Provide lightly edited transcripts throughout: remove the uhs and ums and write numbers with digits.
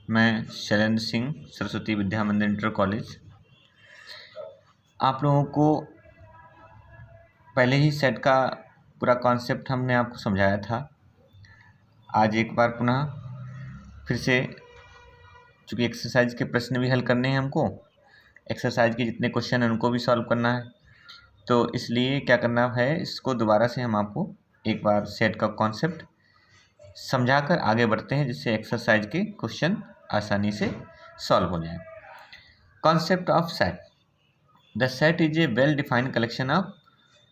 मैं शैलेंद्र सिंह, सरस्वती विद्या मंदिर inter college. आप लोगों को पहले ही सेट का पूरा कॉन्सेप्ट हमने आपको समझाया था। आज एक बार पुनः फिर से, चूँकि एक्सरसाइज के प्रश्न भी हल करने हैं हमको, एक्सरसाइज के जितने क्वेश्चन हैं उनको भी सॉल्व करना है, तो इसलिए क्या करना है, इसको दोबारा से हम आपको एक बार सेट का कॉन्सेप्ट समझाकर आगे बढ़ते हैं, जिससे एक्सरसाइज के क्वेश्चन आसानी से सॉल्व हो जाए। Concept of set. The set is a well defined collection of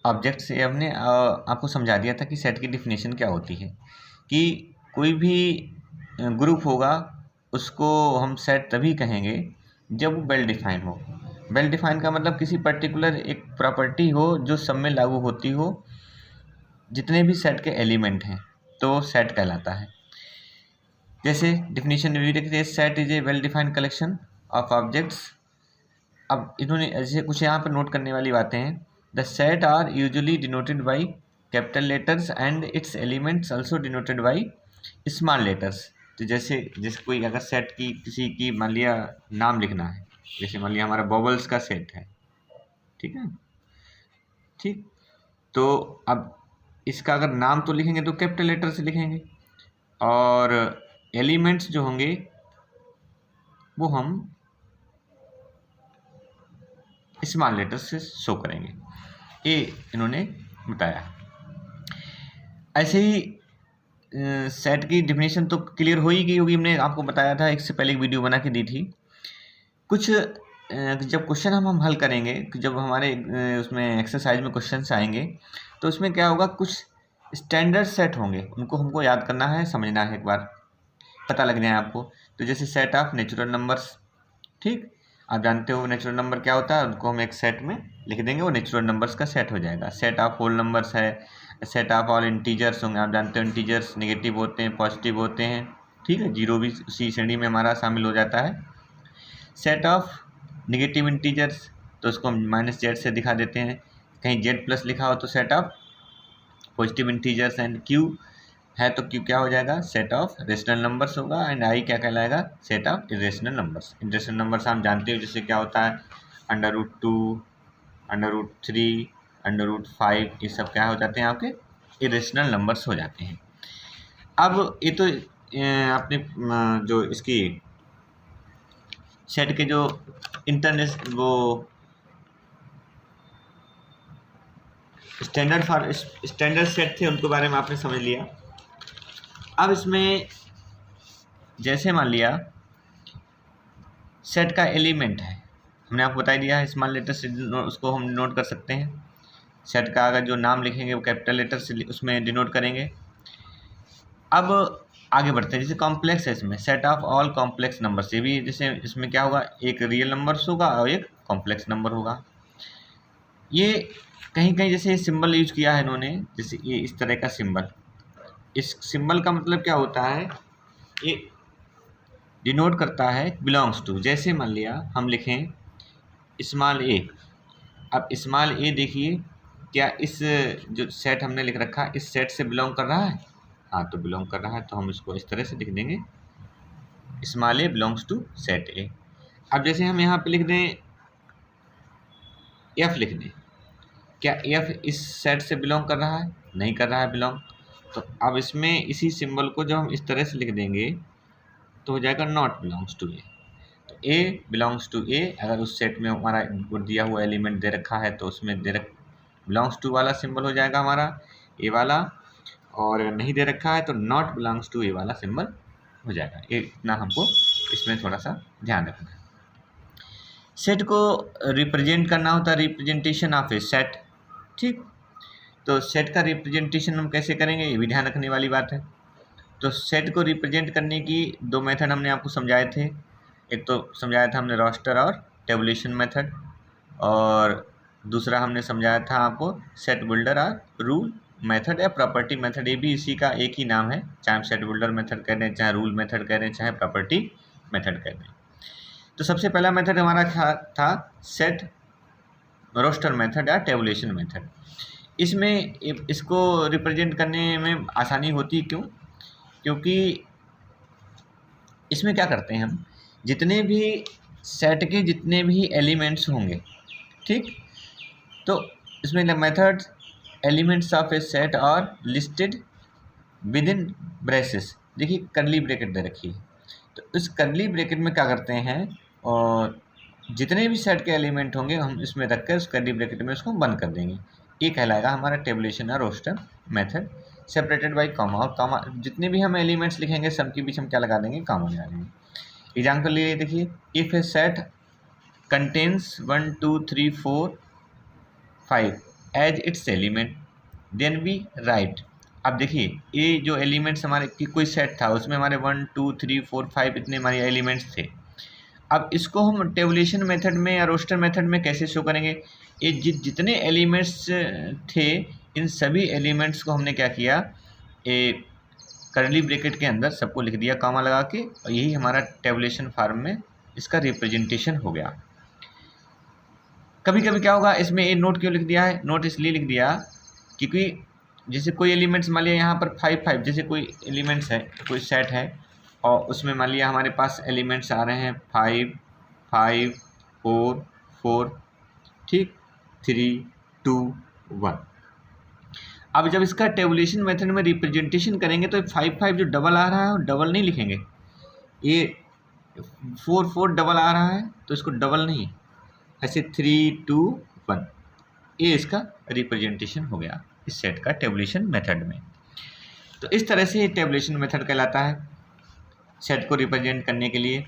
objects. ये हमने आपको समझा दिया था कि सेट की डिफिनेशन क्या होती है, कि कोई भी ग्रुप होगा उसको हम सेट तभी कहेंगे जब वो वेल डिफाइन हो। वेल डिफाइन का मतलब किसी पर्टिकुलर एक प्रॉपर्टी हो जो सब में लागू होती हो, जितने भी सेट के एलिमेंट हैं, तो सेट कहलाता है। जैसे डिफिनेशन भी देखते हैं, set is a well defined collection of objects. अब इन्होंने ऐसे कुछ यहाँ पर नोट करने वाली बातें हैं। The set are usually denoted by capital letters and its elements also denoted by small letters. तो जैसे कोई अगर सेट की किसी की मान लिया नाम लिखना है, जैसे मान लिया हमारा बबल्स का सेट है, ठीक है, ठीक, तो अब इसका अगर नाम तो लिखेंगे तो कैपिटल लेटर से लिखेंगे, और एलिमेंट्स जो होंगे वो हम स्मॉल लेटर से शो करेंगे। ये इन्होंने बताया। ऐसे ही सेट की डिफिनेशन तो क्लियर हो ही गई होगी, हमने आपको बताया था, इससे पहले एक वीडियो बना के दी थी। कुछ जब क्वेश्चन हम हल करेंगे, जब हमारे उसमें एक्सरसाइज में क्वेश्चन आएंगे, तो उसमें क्या होगा, कुछ स्टैंडर्ड सेट होंगे, उनको हमको याद करना है, समझना है, एक बार पता लग जाए आपको। तो जैसे सेट ऑफ नेचुरल नंबर्स, ठीक, आप जानते हो नेचुरल नंबर क्या होता है, उनको हम एक सेट में लिख देंगे, वो नेचुरल नंबर्स का सेट हो जाएगा। सेट ऑफ होल नंबर्स है, सेट ऑफ ऑल इंटीजर्स होंगे, आप जानते हो इंटीजर्स नेगेटिव होते हैं, पॉजिटिव होते हैं, ठीक है, जीरो भी उसी श्रेणी में हमारा शामिल हो जाता है। सेट ऑफ नेगेटिव इंटीजर्स, तो उसको हम -z से दिखा देते हैं, कहीं z प्लस लिखा हो तो set of positive integers, and q है तो q क्या हो जाएगा, सेट ऑफ रेशनल नंबर्स होगा, एंड i क्या कहलाएगा, set of irrational numbers. Irrational numbers हम जानते हो, जैसे क्या होता है, √2, √3, √5, ये सब क्या हो जाते हैं, आपके इरेशनल नंबर्स हो जाते हैं। अब ये तो आपने जो इसकी सेट के जो इंटरनेट वो स्टैंडर्ड सेट थे, उनके बारे में आपने समझ लिया। अब इसमें जैसे मान लिया सेट का एलिमेंट है, हमने आपको बता दिया है, स्मॉल लेटर से उसको हम डिनोट कर सकते हैं। सेट का अगर जो नाम लिखेंगे वो कैपिटल लेटर से उसमें डिनोट करेंगे। अब आगे बढ़ते हैं, जैसे कॉम्प्लेक्स है, इसमें set of all complex numbers, ये भी जैसे इसमें क्या होगा, एक रियल नंबर्स होगा और एक कॉम्प्लेक्स नंबर होगा। ये कहीं कहीं जैसे सिंबल यूज किया है इन्होंने, जैसे ये इस तरह का सिंबल, इस सिंबल का मतलब क्या होता है, ये डिनोट करता है बिलोंग्स टू। जैसे मान लिया हम लिखें स्मॉल ए, अब स्मॉल ए देखिए, क्या इस जो सेट हमने लिख रखा इस सेट से बिलोंग कर रहा है, हाँ तो बिलोंग कर रहा है, तो हम इसको इस तरह से लिख देंगे, small a belongs to set A. अब जैसे हम यहाँ पे लिख दें एफ, लिख दें, क्या एफ इस सेट से बिलोंग कर रहा है, नहीं कर रहा है बिलोंग, तो अब इसमें इसी सिंबल को जब हम इस तरह से लिख देंगे तो हो जाएगा नॉट बिलोंग्स टू ए। तो ए बिलोंग्स टू ए, अगर उस सेट में हमारा दिया हुआ एलिमेंट दे रखा है तो उसमें बिलोंग्स टू वाला सिंबल हो जाएगा हमारा ए वाला, और अगर नहीं दे रखा है तो नॉट बिलोंग्स टू ए वाला सिंबल हो जाएगा। ये इतना हमको इसमें थोड़ा सा ध्यान रखना है। सेट को रिप्रेजेंट करना होता है, रिप्रेजेंटेशन ऑफ ए सेट, ठीक, तो सेट का रिप्रेजेंटेशन हम कैसे करेंगे, ये भी ध्यान रखने वाली बात है। तो सेट को रिप्रेजेंट करने की दो मेथड हमने आपको समझाए थे, एक तो समझाया था हमने रोस्टर और टेबुलेशन मेथड, और दूसरा हमने समझाया था आपको सेट बिल्डर और रूल मेथड या प्रॉपर्टी मेथड। ये भी इसी का एक ही नाम है, चाहे हम सेट बिल्डर मेथड कह रहे हैं, चाहे रूल मेथड कह रहे हैं, चाहे प्रॉपर्टी मेथड कह रहे हैं। तो सबसे पहला मेथड हमारा था सेट रोस्टर मेथड या टेबुलेशन मेथड। इसमें इसको रिप्रेजेंट करने में आसानी होती, क्यों, क्योंकि इसमें क्या करते हैं हम, जितने भी सेट के जितने भी एलिमेंट्स होंगे, ठीक, तो इसमें method elements of a set are listed within braces, देखिए करली ब्रैकेट दे रखी है, तो इस करली ब्रैकेट में क्या करते हैं, और जितने भी सेट के एलिमेंट होंगे हम इसमें रख कर उस करली ब्रैकेट में उसको बंद कर देंगे। ये कहलाएगा हमारा टेबुलेशन और roster method, separated by comma, और कॉमा जितने भी हम एलिमेंट्स लिखेंगे सब के बीच हम क्या लगा देंगे, कॉमा लगा देंगे। एग्जाम्पल लिए देखिए, if a set contains 1 2 3 4 5 as its element then we write. अब देखिए ये जो एलिमेंट्स हमारे की कोई सेट था उसमें हमारे 1 2 3 4 5 इतने हमारे एलिमेंट्स थे। अब इसको हम टेबुलेशन मेथड में या रोस्टर मेथड में कैसे शो करेंगे, ये जितने एलिमेंट्स थे इन सभी एलिमेंट्स को हमने क्या किया, ए करली ब्रैकेट के अंदर सबको लिख दिया कॉमा लगा के, और यही हमारा टेबुलेशन फॉर्म में इसका रिप्रेजेंटेशन हो गया। कभी कभी क्या होगा, इसमें ये नोट क्यों लिख दिया है, नोट इसलिए लिख दिया क्योंकि जैसे कोई एलिमेंट्स मान लिया यहाँ पर 5 5, जैसे कोई एलिमेंट्स है, कोई सेट है और उसमें मान लिया हमारे पास एलिमेंट्स आ रहे हैं 5 5 4 4, ठीक, 3 2 1। अब जब इसका टेबुलेशन मेथड में रिप्रेजेंटेशन करेंगे तो 5 5 जो डबल आ रहा है वो डबल नहीं लिखेंगे, ये 4 4 डबल आ रहा है तो इसको डबल नहीं, ऐसे 3 2 1, ये इसका रिप्रेजेंटेशन हो गया इस सेट का टेबुलेशन मेथड में। तो इस तरह से ये टेबुलेशन मेथड कहलाता है सेट को रिप्रेजेंट करने के लिए।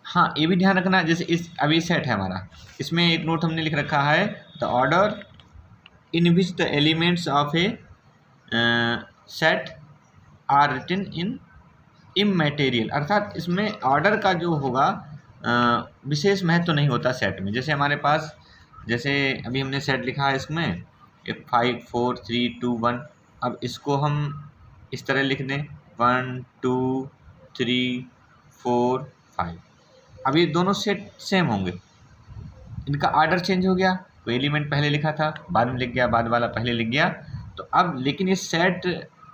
हाँ, ये भी ध्यान रखना, जैसे इस अभी सेट है हमारा, इसमें एक नोट हमने लिख रखा है, the order in which the elements of a set are written in immaterial, अर्थात इसमें ऑर्डर का जो होगा विशेष महत्व तो नहीं होता सेट में। जैसे हमारे पास, जैसे अभी हमने सेट लिखा है इसमें एक 5 4 3 2 1, अब इसको हम इस तरह लिख दें 1 2 3 4 5, अब ये दोनों सेट सेम होंगे, इनका ऑर्डर चेंज हो गया, कोई एलिमेंट पहले लिखा था बाद में लिख गया, बाद वाला पहले लिख गया, तो अब लेकिन इस सेट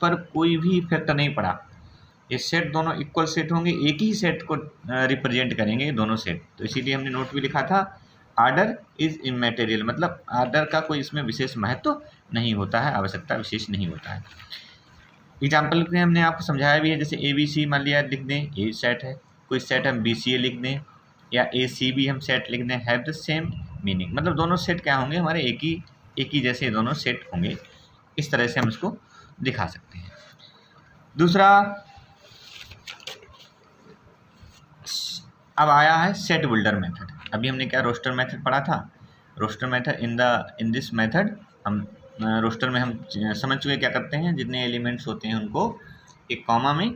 पर कोई भी इफेक्ट नहीं पड़ा, ये सेट दोनों इक्वल सेट होंगे, एक ही सेट को रिप्रेजेंट करेंगे ये दोनों सेट। तो इसीलिए हमने नोट भी लिखा था आर्डर इज इमैटेरियल, मतलब आर्डर का कोई इसमें विशेष महत्व नहीं होता है, आवश्यकता विशेष नहीं होता है। एग्जाम्पल में हमने आपको समझाया भी है, जैसे ए बी सी मान लिया लिख दें, ए सेट है, कोई सेट हम बी सी ए लिख दें या ए सी बी हम सेट लिख दें, हैव द सेम मीनिंग, मतलब दोनों सेट क्या होंगे हमारे एक ही जैसे दोनों सेट होंगे। इस तरह से हम इसको दिखा सकते हैं। दूसरा अब आया है सेट बिल्डर मेथड। अभी हमने क्या रोस्टर मेथड पढ़ा था, roster method in this method हम रोस्टर में हम समझ चुके क्या करते हैं, जितने एलिमेंट्स होते हैं उनको एक कॉमा में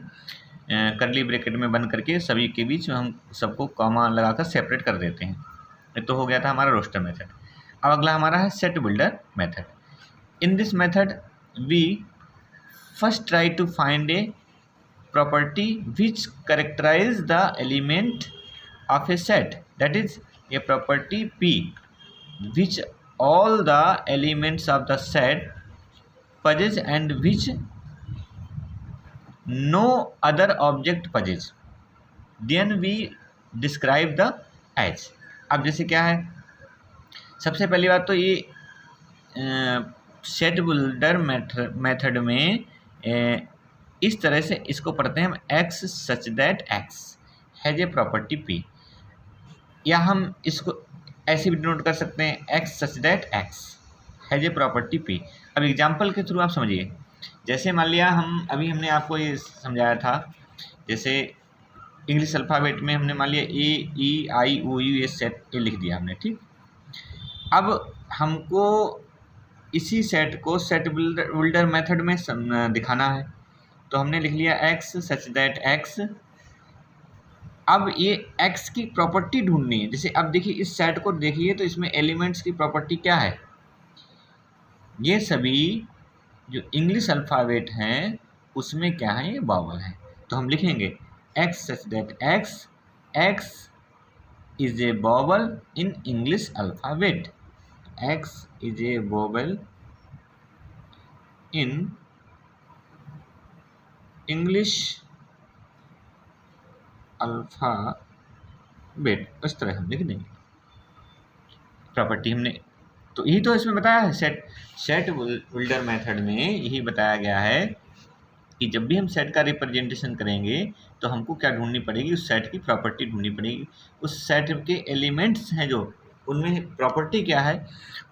करली ब्रैकेट में बंद करके सभी के बीच हम सबको कॉमा लगाकर सेपरेट कर देते हैं। ये तो हो गया था हमारा रोस्टर मेथड। अब अगला हमारा है set builder method. In this method we first try to find a property which characterize the element of a set, that is a property P which all the elements of the set possess and which no other object possess, then we describe the as। अब जैसे क्या है, सबसे पहली बात तो ये set builder method में इस तरह से इसको पढ़ते हैं हम, x such that x has a property P, या हम इसको ऐसे भी डिनोट कर सकते हैं, x such that x has a property P. अब एग्जांपल के थ्रू आप समझिए, जैसे मान लिया हमने आपको ये समझाया था, जैसे इंग्लिश अल्फ़ाबेट में हमने मान लिया ए ई आई ओ यू ये सेट ए लिख दिया हमने, ठीक। अब हमको इसी सेट को सेट बिल्डर मेथड में दिखाना है, तो हमने लिख लिया एक्स सच दैट एक्स। अब ये एक्स की प्रॉपर्टी ढूंढनी है, जैसे अब देखिए इस सेट को देखिए तो इसमें एलिमेंट्स की प्रॉपर्टी क्या है, ये सभी जो इंग्लिश अल्फ़ाबेट हैं उसमें क्या है, ये वॉवल है, तो हम लिखेंगे X such that X, X is a vowel in English alphabet, X is a vowel in English alphabet, इस तरह हम लिख देंगे प्रॉपर्टी हमने। तो यही तो इसमें बताया है, सेट बिल्डर मेथड में यही बताया गया है कि जब भी हम सेट का रिप्रेजेंटेशन करेंगे तो हमको क्या ढूंढनी पड़ेगी, उस सेट की प्रॉपर्टी ढूंढनी पड़ेगी। उस सेट के एलिमेंट्स हैं जो, उनमें प्रॉपर्टी क्या है,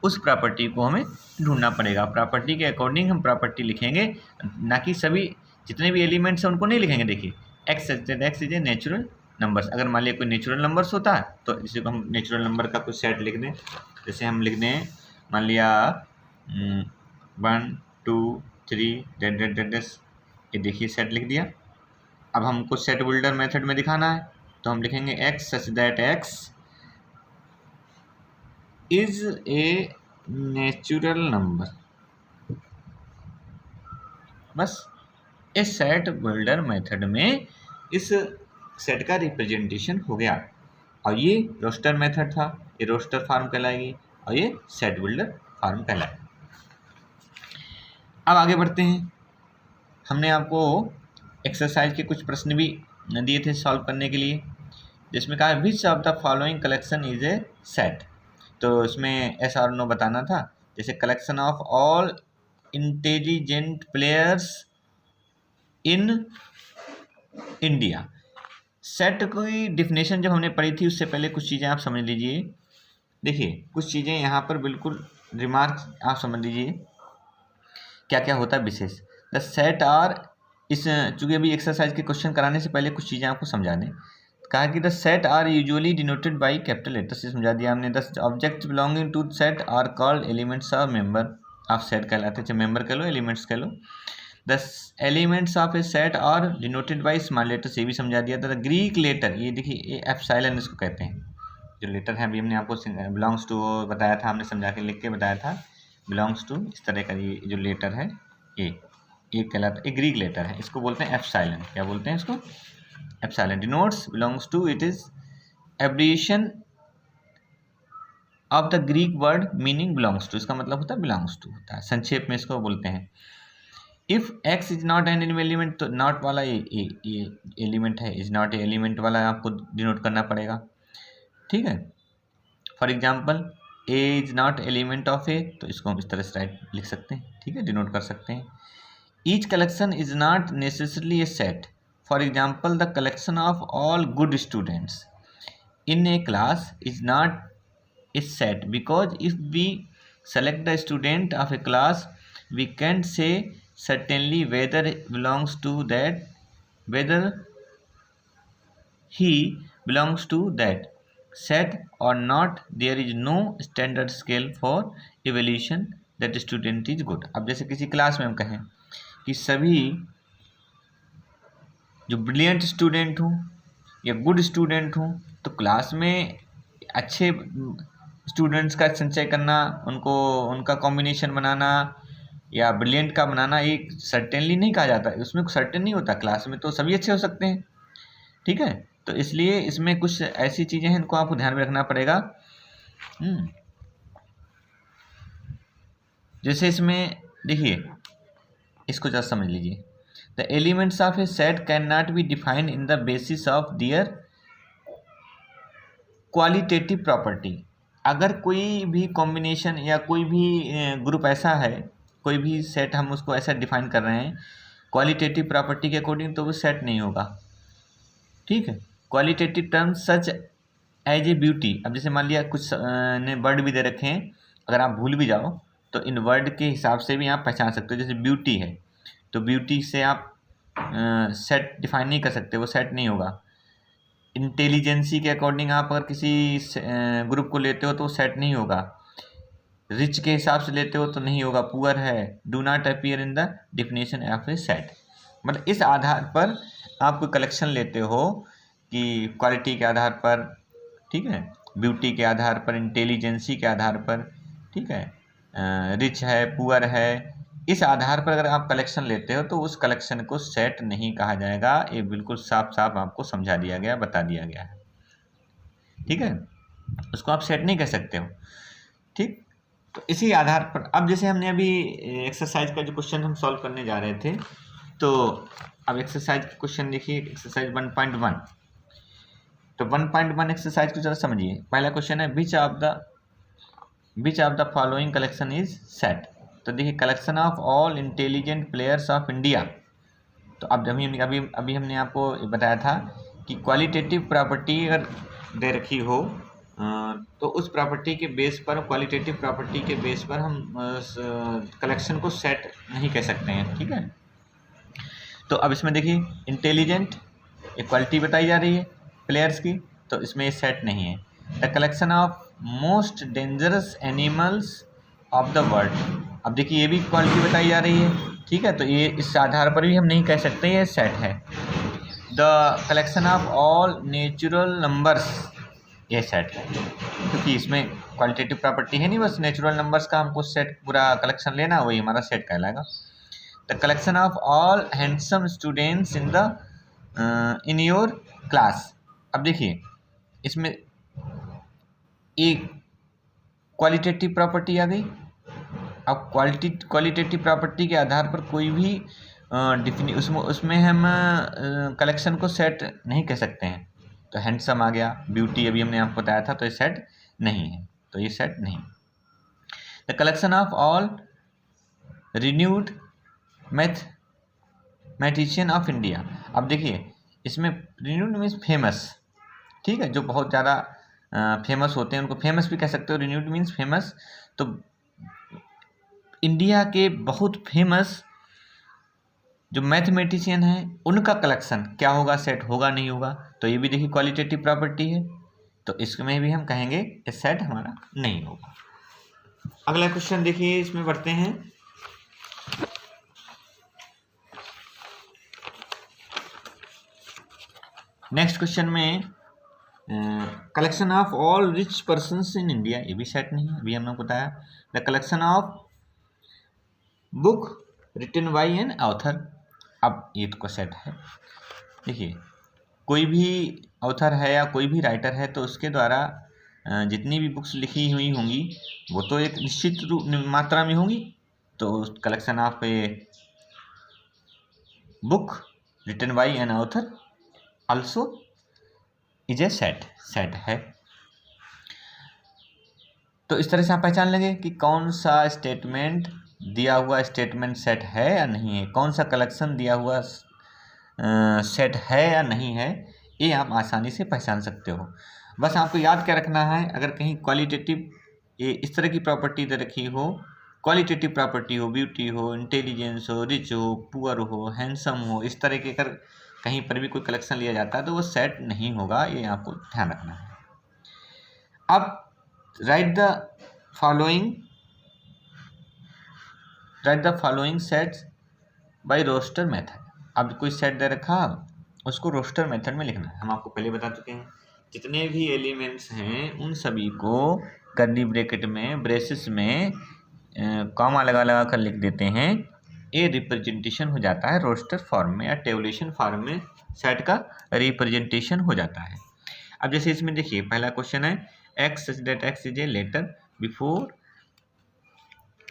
उस प्रॉपर्टी को हमें ढूंढना पड़ेगा। प्रॉपर्टी के अकॉर्डिंग हम प्रॉपर्टी लिखेंगे, ना कि सभी जितने भी एलिमेंट्स हैं उनको नहीं लिखेंगे। देखिए x is a natural numbers, अगर मान लिया कोई नेचुरल नंबर्स होता है तो इसी को हम नेचुरल नंबर का कुछ सेट लिख दें। जैसे हम लिख दें, मान लिया 1 2 3 डेड, ये देखिए सेट लिख दिया। अब हमको सेट बिल्डर मेथड में दिखाना है तो हम लिखेंगे X such that x is a natural number. बस इस सेट बिल्डर मेथड में इस सेट का रिप्रेजेंटेशन हो गया। और ये रोस्टर मेथड था, ये रोस्टर फार्म कहलाएगी, और ये सेट बिल्डर फार्म कहलाएगी। अब आगे बढ़ते हैं। हमने आपको एक्सरसाइज के कुछ प्रश्न भी दिए थे सॉल्व करने के लिए, जिसमें कहा which of the following collection is a set. तो इसमें एस और नो बताना था। जैसे collection of all intelligent players in India. Set की डिफिनेशन जब हमने पढ़ी थी उससे पहले कुछ चीज़ें आप समझ लीजिए। देखिए कुछ चीज़ें यहाँ पर बिल्कुल रिमार्क आप समझ लीजिए क्या क्या होता है विशेष। द सेट आर, इस चूँकि अभी एक्सरसाइज के क्वेश्चन कराने से पहले कुछ चीज़ें आपको समझा दें। कहा कि the set are usually denoted by capital letter से समझा दिया हमने। The objects belonging to set are called elements of member of set कहलाते हैं। मेंबर कह लो, एलिमेंट्स कह लो। The elements of a set are denoted by small letter से भी समझा दिया था। द ग्रीक लेटर, ये देखिए एप्सिलॉन इसको कहते हैं, जो लेटर है अभी हमने आपको बिलोंग्स टू बताया था, हमने समझा के लिख के बताया था। बिलोंग्स टू इस तरह का ये जो लेटर है ये कहलाता है, ग्रीक लेटर है, इसको बोलते हैं एप्सिलॉन। क्या बोलते हैं इसको? Epsilon. Denotes belongs to, it is abbreviation of the Greek word meaning belongs to, इसका मतलब होता है बिलोंग्स टू होता है, संक्षेप में इसको बोलते हैं। If x is not an element, तो नॉट वाला ये एलिमेंट है, इज नॉट ए एलिमेंट वाला आपको डिनोट करना पड़ेगा, ठीक है। For example A is not element of A, तो इसको हम इस तरह से राइट लिख सकते हैं, ठीक है, डिनोट कर सकते हैं। Each collection is not necessarily A set. For example the collection of all good students in a class is not a set, because if we select the student of a class we can't say certainly whether belongs to that, whether he belongs to that set or not. There is no standard scale for evaluation that student is good. अब जैसे किसी class में हम कहें कि सभी जो brilliant student हों या गुड स्टूडेंट हों, तो क्लास में अच्छे स्टूडेंट्स का संचय करना, उनको उनका कॉम्बिनेशन बनाना या ब्रिलियंट का बनाना एक सर्टेनली नहीं कहा जाता, उसमें सर्टेन नहीं होता। क्लास में तो सभी अच्छे हो सकते हैं, ठीक है। तो इसलिए इसमें कुछ ऐसी चीज़ें हैं इनको आपको ध्यान में रखना पड़ेगा। जैसे इसमें देखिए, इसको जरा समझ लीजिए। The elements of a set can not be defined in the basis of their qualitative property. अगर कोई भी कॉम्बिनेशन या कोई भी ग्रुप ऐसा है, कोई भी सेट हम उसको ऐसा डिफाइन कर रहे हैं क्वालिटेटिव प्रॉपर्टी के अकॉर्डिंग, तो वो सेट नहीं होगा, ठीक है। Qualitative terms such as a beauty. अब जैसे मान लिया कुछ ने वर्ड भी दे रखे हैं, अगर आप भूल भी जाओ तो इन वर्ड के हिसाब से भी आप पहचान सकते हो। जैसे ब्यूटी है तो ब्यूटी से आप सेट डिफाइन नहीं कर सकते, वो सेट नहीं होगा। इंटेलिजेंसी के अकॉर्डिंग आप अगर किसी ग्रुप को लेते हो तो सेट नहीं होगा। रिच के हिसाब से लेते हो तो नहीं होगा, पुअर है, do not appear in the definition of a set. मतलब इस आधार पर आप कोई कलेक्शन लेते हो कि क्वालिटी के आधार पर, ठीक है, ब्यूटी के आधार पर, इंटेलिजेंसी के आधार पर, ठीक है, रिच है, पुअर है, इस आधार पर अगर आप कलेक्शन लेते हो तो उस कलेक्शन को सेट नहीं कहा जाएगा। ये बिल्कुल साफ साफ आपको समझा दिया गया, बता दिया गया है, ठीक है। उसको आप सेट नहीं कह सकते हो, ठीक। तो इसी आधार पर अब जैसे हमने अभी एक्सरसाइज का जो क्वेश्चन हम सॉल्व करने जा रहे थे, तो अब एक्सरसाइज का क्वेश्चन देखिए, एक्सरसाइज 1.1। तो 1.1 एक्सरसाइज को जरा समझिए। पहला क्वेश्चन है which of the following collection is set. तो देखिए collection of all intelligent players of India. तो अब अभी हमने आपको बताया था कि क्वालिटेटिव प्रॉपर्टी अगर दे रखी हो तो उस प्रॉपर्टी के बेस पर, क्वालिटेटिव प्रॉपर्टी के बेस पर हम कलेक्शन को सेट नहीं कह सकते हैं, ठीक है। तो अब इसमें देखिए इंटेलिजेंट एक क्वालिटी बताई जा रही है प्लेयर्स की, तो इसमें ये सेट नहीं है। The collection of most dangerous animals of the world. अब देखिए ये भी क्वालिटी बताई जा रही है, ठीक है, तो ये इस आधार पर भी हम नहीं कह सकते ये सेट है। The collection of all natural numbers, ये सेट है, क्योंकि इसमें क्वालिटेटिव प्रॉपर्टी है नहीं, बस नेचुरल नंबर्स का हमको सेट पूरा कलेक्शन लेना, वही हमारा सेट कहलाएगा। The collection of all handsome students in your class. अब देखिए इसमें एक क्वालिटेटिव प्रॉपर्टी आ गई। अब क्वालिटेटिव प्रॉपर्टी के आधार पर कोई भी उसमें हम कलेक्शन को सेट नहीं कह सकते हैं। तो हैंडसम आ गया, ब्यूटी अभी हमने आपको बताया था, तो ये सेट नहीं है, तो ये सेट नहीं। The collection of all renewed mathematician of India. अब देखिए इसमें रिन्यूड मीन्स फेमस, ठीक है, जो बहुत ज़्यादा फेमस होते हैं उनको फेमस भी कह सकते हो, रिन्यूड मीन्स फेमस। तो इंडिया के बहुत फेमस जो मैथमेटिशियन हैं उनका कलेक्शन क्या होगा, सेट होगा नहीं होगा, तो ये भी देखिए क्वालिटेटिव प्रॉपर्टी है, तो इसमें भी हम कहेंगे कि सेट हमारा नहीं होगा। अगला क्वेश्चन देखिए, इसमें बढ़ते हैं। नेक्स्ट क्वेश्चन में collection of all rich persons in India, ये भी सेट नहीं है, अभी हमने बताया। The collection of book written by an author. अब ये तो सेट है। देखिए कोई भी ऑथर है या कोई भी राइटर है तो उसके द्वारा जितनी भी बुक्स लिखी हुई होंगी वो तो एक निश्चित मात्रा में होंगी, तो collection of a book written by an author also is a set है। तो इस तरह से आप पहचान लेंगे कि कौन सा स्टेटमेंट दिया हुआ स्टेटमेंट सेट है या नहीं है, कौन सा कलेक्शन दिया हुआ सेट है या नहीं है, ये आप आसानी से पहचान सकते हो। बस आपको याद क्या रखना है, अगर कहीं क्वालिटेटिव ये इस तरह की प्रॉपर्टी दे रखी हो, क्वालिटेटिव प्रॉपर्टी हो, ब्यूटी हो, इंटेलिजेंस हो, रिच हो, पुअर हो, हैंडसम हो, इस तरह के अगर कहीं पर भी कोई कलेक्शन लिया जाता है तो वो सेट नहीं होगा, ये आपको ध्यान रखना है। अब write the following sets by roster method. अब कोई सेट दे रखा, उसको रोस्टर मेथड में लिखना है। हम आपको पहले बता चुके हैं जितने भी एलिमेंट्स हैं उन सभी को कर्ली ब्रैकेट में, ब्रेसेस में कॉमा लगा कर लिख देते हैं। ये रिप्रेजेंटेशन हो जाता है रोस्टर फॉर्म में या टेबुलेशन फॉर्म में, सेट का रिप्रेजेंटेशन हो जाता है। अब जैसे इसमें देखिए पहला क्वेश्चन है x such that x is a letter before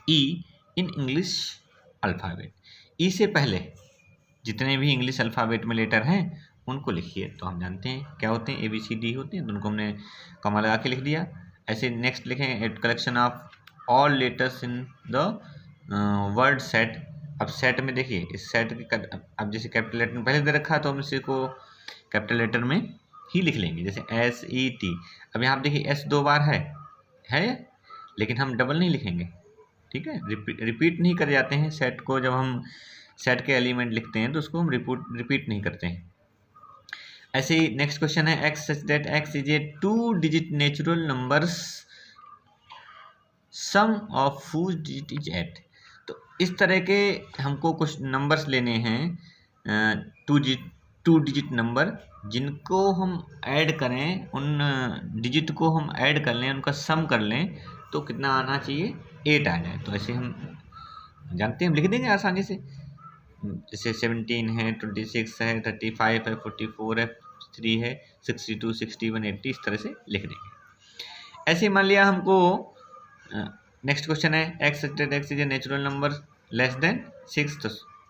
E in English alphabet. E से पहले जितने भी इंग्लिश अल्फ़ाबेट में लेटर हैं उनको लिखिए। तो हम जानते हैं क्या होते हैं, ABCD होते हैं, तो उनको हमने कॉमा लगा के लिख दिया। ऐसे नेक्स्ट लिखें at collection of all letters in the word set. अब सेट में देखिए इस सेट के अब जैसे कैपिटल लेटर में पहले दे रखा है तो हम इसी को कैपिटल लेटर में ही लिख लेंगे, जैसे SET। अब यहाँ देखिए S 2 बार है लेकिन हम डबल नहीं लिखेंगे, ठीक है, रिपीट नहीं कर जाते हैं सेट को। जब हम सेट के एलिमेंट लिखते हैं तो उसको हम रिपीट नहीं करते हैं। ऐसे ही नेक्स्ट क्वेश्चन है x such that x is a 2 digit natural numbers sum of whose digit is 8। तो इस तरह के हमको कुछ नंबर्स लेने हैं, 2 डिजिट नंबर, जिनको हम ऐड करें, उन डिजिट को हम ऐड कर लें, उनका सम कर लें तो कितना आना चाहिए, 8 आ जाए। तो ऐसे हम जानते हैं, हम लिख देंगे आसानी से, जैसे 17 है, 26 है, 35 है, 44 है, 3 है, 62, 61, 80, इस तरह से लिख देंगे। ऐसे मान लिया हमको नेक्स्ट क्वेश्चन है x X is a natural number less than 6। तो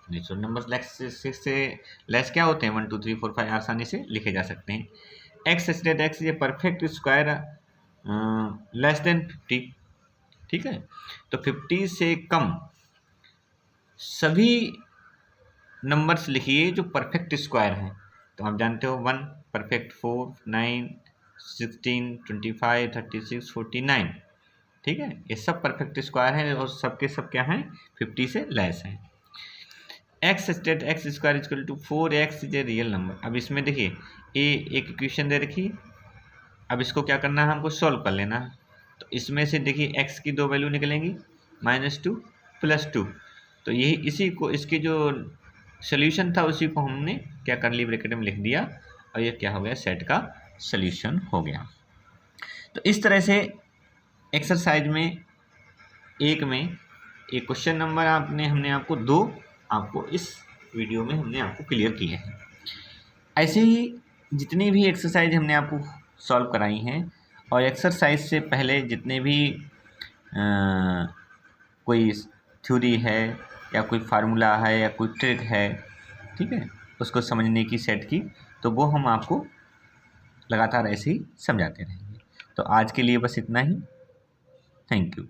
नेचुरल नंबर 6 से लेस क्या होते हैं, 1 2 3 4 5 आसानी से लिखे जा सकते हैं। X such that x is a perfect square less than 50, ठीक है। तो 50 से कम सभी नंबर्स लिखिए जो परफेक्ट स्क्वायर हैं। तो आप जानते हो 1 परफेक्ट, 4, 9, 16, 25, 36, 49, ठीक है। ये सब परफेक्ट स्क्वायर हैं और सबके सब क्या हैं, 50 से लेस हैं। X state x square equal to 4x is a real number. अब इसमें देखिए एक इक्वेशन दे रखी है, अब इसको क्या करना है, हमको सॉल्व कर लेना है। तो इसमें से देखिए x की 2 वैल्यू निकलेंगी, -2 +2। तो यही इसी को इसकी जो सोल्यूशन था उसी को हमने क्या करली ब्रैकेट में लिख दिया और ये क्या हो गया, सेट का सोल्यूशन हो गया। तो इस तरह से एक्सरसाइज में एक क्वेश्चन नंबर हमने आपको 2 आपको इस वीडियो में हमने आपको क्लियर किए हैं। ऐसे ही जितनी भी एक्सरसाइज हमने आपको सॉल्व कराई हैं और एक्सरसाइज से पहले जितने भी कोई थ्योरी है या कोई फार्मूला है या कोई ट्रिक है, ठीक है, उसको समझने की सेट की, तो वो हम आपको लगातार ऐसे ही समझाते रहेंगे। तो आज के लिए बस इतना ही। Thank you.